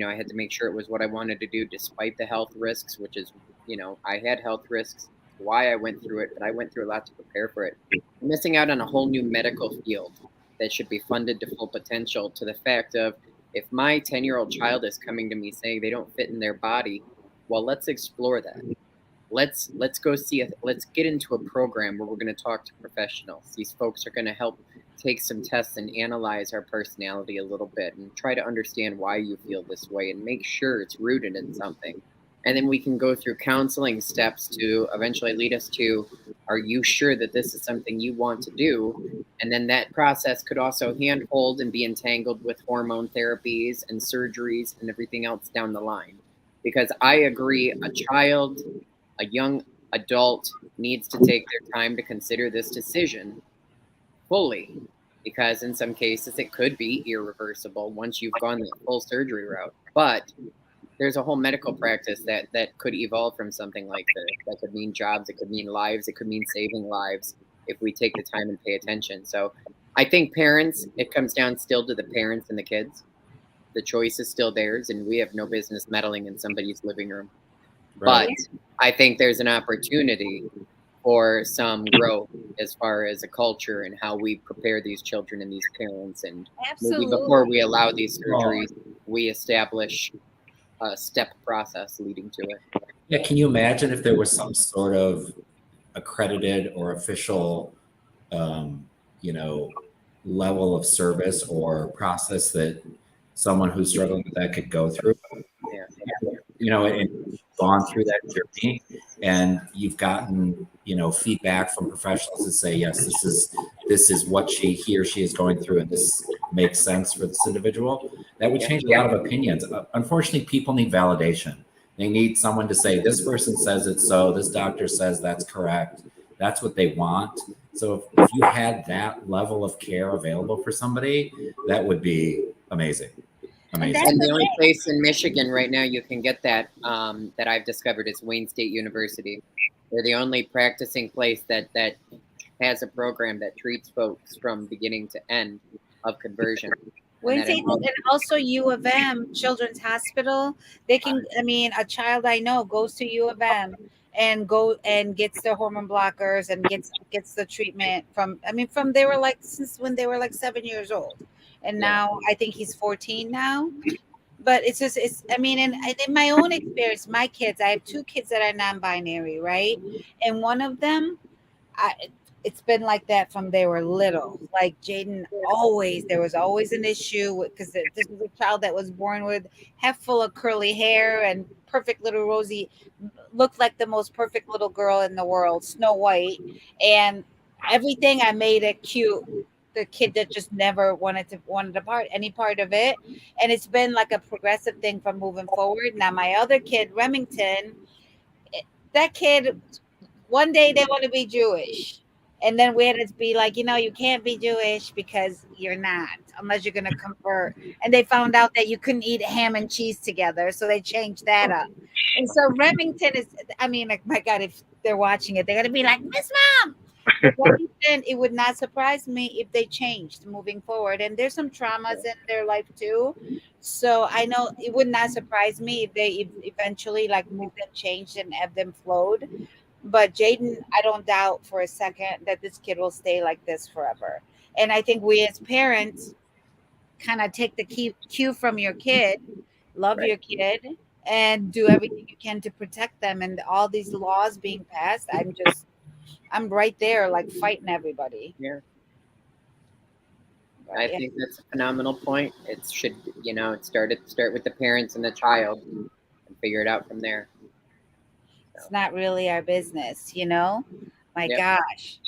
I had to make sure it was what I wanted to do despite the health risks, which is, I had health risks, why I went through it, but I went through a lot to prepare for it. I'm missing out on a whole new medical field that should be funded to full potential, to the fact of, If my 10-year-old child is coming to me saying they don't fit in their body, well, let's explore that. Let's go see let's get into a program where we're going to talk to professionals. These folks are going to help take some tests and analyze our personality a little bit and try to understand why you feel this way and make sure it's rooted in something. And then we can go through counseling steps to eventually lead us to, are you sure that this is something you want to do? And then that process could also handhold and be entangled with hormone therapies and surgeries and everything else down the line. Because I agree, a child, a young adult needs to take their time to consider this decision fully, because in some cases it could be irreversible once you've gone the full surgery route. But there's a whole medical practice that could evolve from something like this. That could mean jobs, it could mean lives, it could mean saving lives if we take the time and pay attention. So I think parents, it comes down still to the parents and the kids. The choice is still theirs, and we have no business meddling in somebody's living room. Right. But I think there's an opportunity for some growth as far as a culture and how we prepare these children and these parents. And maybe before we allow these surgeries, we establish a step process leading to it. Yeah, can you imagine if there was some sort of accredited or official, level of service or process that someone who's struggling with that could go through? And gone through that journey, and you've gotten feedback from professionals that say, yes, this is what he or she is going through, and this makes sense for this individual. That would change a lot of opinions. Unfortunately, people need validation. They need someone to say, this person says it's so, this doctor says that's correct. That's what they want. So if you had that level of care available for somebody, that would be amazing. Amazing. And the only place in Michigan right now you can get that that I've discovered is Wayne State University. They're the only practicing place that has a program that treats folks from beginning to end of conversion. Wayne State, and also U of M Children's Hospital. They can. I mean, a child I know goes to U of M and gets their hormone blockers and gets the treatment from. I mean, from they were like since when they were like 7 years old. And now I think he's 14 now. But it's I mean, and in my own experience, my kids, I have 2 kids that are non-binary, right? And one of them, it's been like that from they were little. Like Jaden, there was always an issue because this was a child that was born with half full of curly hair and perfect little rosy, looked like the most perfect little girl in the world, Snow White. And everything I made it cute. The kid that just never wanted any part of it. And it's been like a progressive thing from moving forward. Now, my other kid, Remington, that kid, one day they want to be Jewish. And then we had to be like, you can't be Jewish because you're not, unless you're going to convert. And they found out that you couldn't eat ham and cheese together. So they changed that up. And so Remington is, I mean, like, my God, if they're watching it, they're going to be like, Miss Mom. It would not surprise me if they changed moving forward. And there's some traumas in their life too. So I know it would not surprise me if they eventually like moved and changed and ebbed and flowed. But Jaden, I don't doubt for a second that this kid will stay like this forever. And I think we as parents kind of take the cue from your kid, love your kid, and do everything you can to protect them. And all these laws being passed, I'm right there, like fighting everybody. Yeah. I think that's a phenomenal point. It should, start with the parents and the child and figure it out from there. It's not really our business, My gosh.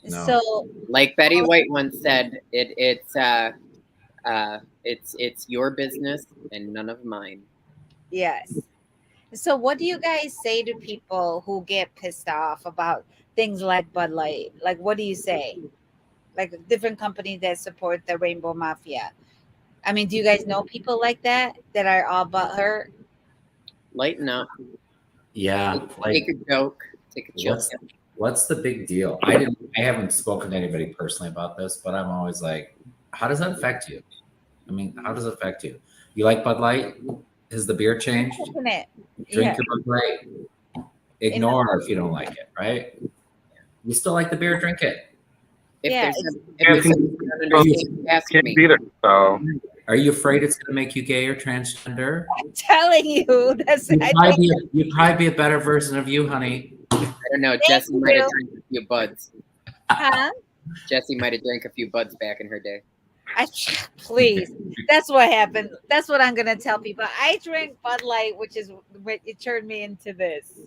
No. So, like Betty White once said, it's your business and none of mine. Yes. So what do you guys say to people who get pissed off about things like Bud Light? Like, what do you say? Like different companies that support the Rainbow Mafia. I mean, do you guys know people like that are all butthurt? Lighten up. Yeah. Take a joke. Take a chill. What's the big deal? I haven't spoken to anybody personally about this, but I'm always like, how does that affect you? I mean, how does it affect you? You like Bud Light? Has the beer changed? Drink your Bud Light. Ignore if you don't like it, right? You still like the beer, drink it. If can't beat it, so Are you afraid it's going to make you gay or transgender? I'm telling you, You'd probably be a better version of you, honey. I don't know. Thank Jessie might have you. drank a few buds. Huh? Jessie might have drank a few buds back in her day. Please. That's what happened. That's what I'm gonna tell people. I drank Bud Light, which is it turned me into this.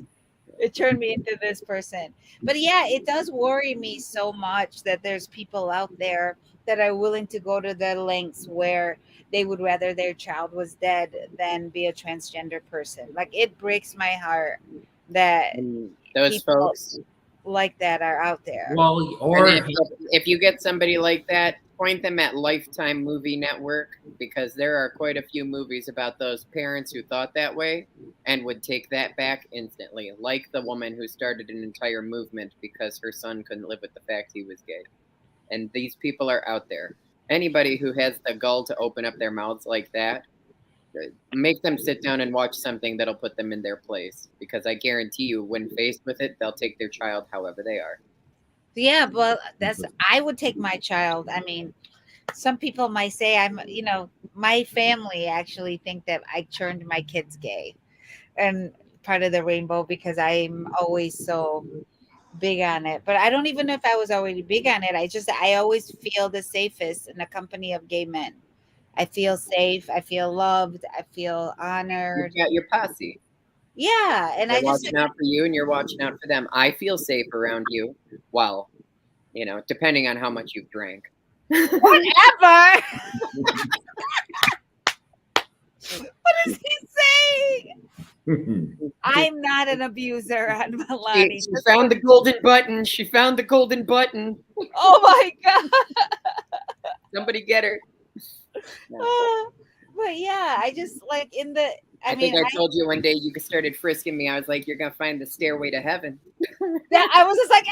It turned me into this person. But yeah, it does worry me so much that there's people out there that are willing to go to the lengths where they would rather their child was dead than be a transgender person. Like, it breaks my heart that Those folks like that are out there. Well, or if you get somebody like that, point them at Lifetime Movie Network, because there are quite a few movies about those parents who thought that way and would take that back instantly, like the woman who started an entire movement because her son couldn't live with the fact he was gay. And these people are out there. Anybody who has the gall to open up their mouths like that, make them sit down and watch something that'll put them in their place, because I guarantee you, when faced with it, they'll take their child however they are. Yeah, but I would take my child. I mean, some people might say my family actually think that I turned my kids gay and part of the rainbow because I'm always so big on it. But I don't even know if I was already big on it. I always feel the safest in the company of gay men. I feel safe. I feel loved. I feel honored. You got your posse. Yeah, and they're watching out for you, and you're watching out for them. I feel safe around you. Well, depending on how much you've drank. Whatever. What is he saying? I'm not an abuser on Milani. She found the golden button. She found the golden button. Oh my God. Somebody get her. But yeah, I just like I think I told you one day you started frisking me. I was like, you're going to find the stairway to heaven. I was just like,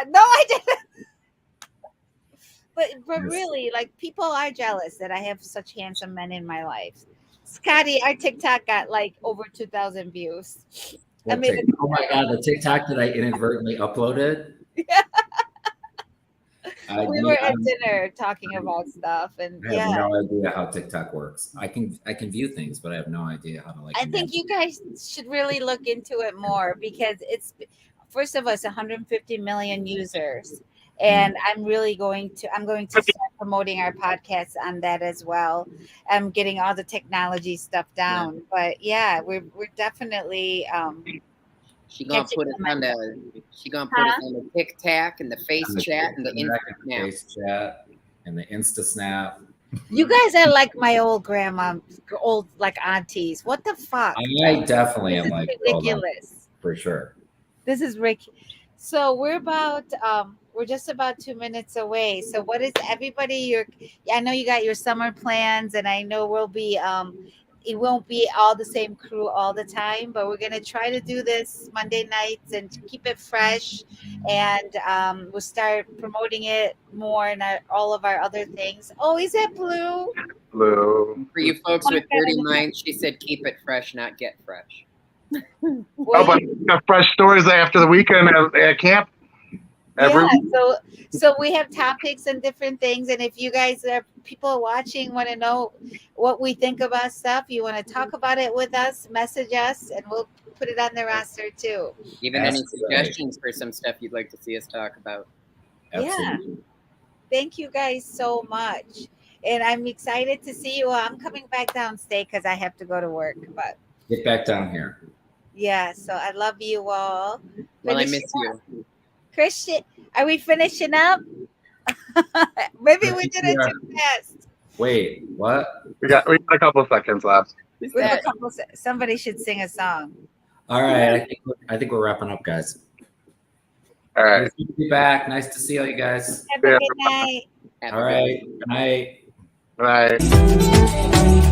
no, I didn't. But really, like, people are jealous that I have such handsome men in my life. Scotty, our TikTok got like over 2,000 views. Oh my God, the TikTok that I inadvertently uploaded. Yeah. We were at dinner talking about stuff, and I have no idea how TikTok works. I can view things, but I have no idea how to I think you guys should really look into it more, because it's, first of all, it's 150 million users, and I'm going to start promoting our podcast on that as well. I'm getting all the technology stuff down, but yeah, we're definitely. She gonna put us on the TikTok and the Face Chat and the Insta Face Chat and the Insta Snap. You guys are like my old grandma, old like aunties. What the fuck? I definitely am like ridiculous. For sure. This is Rick. So we're just about 2 minutes away. So what is everybody? I know you got your summer plans, and I know we'll be it won't be all the same crew all the time, but we're going to try to do this Monday nights and keep it fresh. And we'll start promoting it more in all of our other things. Oh, is that Blue? Blue. For you folks with dirty minds, she said keep it fresh, not get fresh. But fresh stories after the weekend at camp. So we have topics and different things, and if you guys are people watching want to know what we think about stuff, you want to talk about it with us, message us, and we'll put it on the roster too. Even any suggestions for some stuff you'd like to see us talk about. Absolutely. Yeah, thank you guys so much, and I'm excited to see you. I'm coming back downstate because I have to go to work, but get back down here. Yeah, so I love you all. Well, I miss you. Christian, are we finishing up? Maybe we did it too fast. Wait, what? We got a couple seconds left. Somebody should sing a song. All right, I think we're wrapping up, guys. All right. Nice to be back. Nice to see all you guys. Have a good night. All right. Good night. Bye.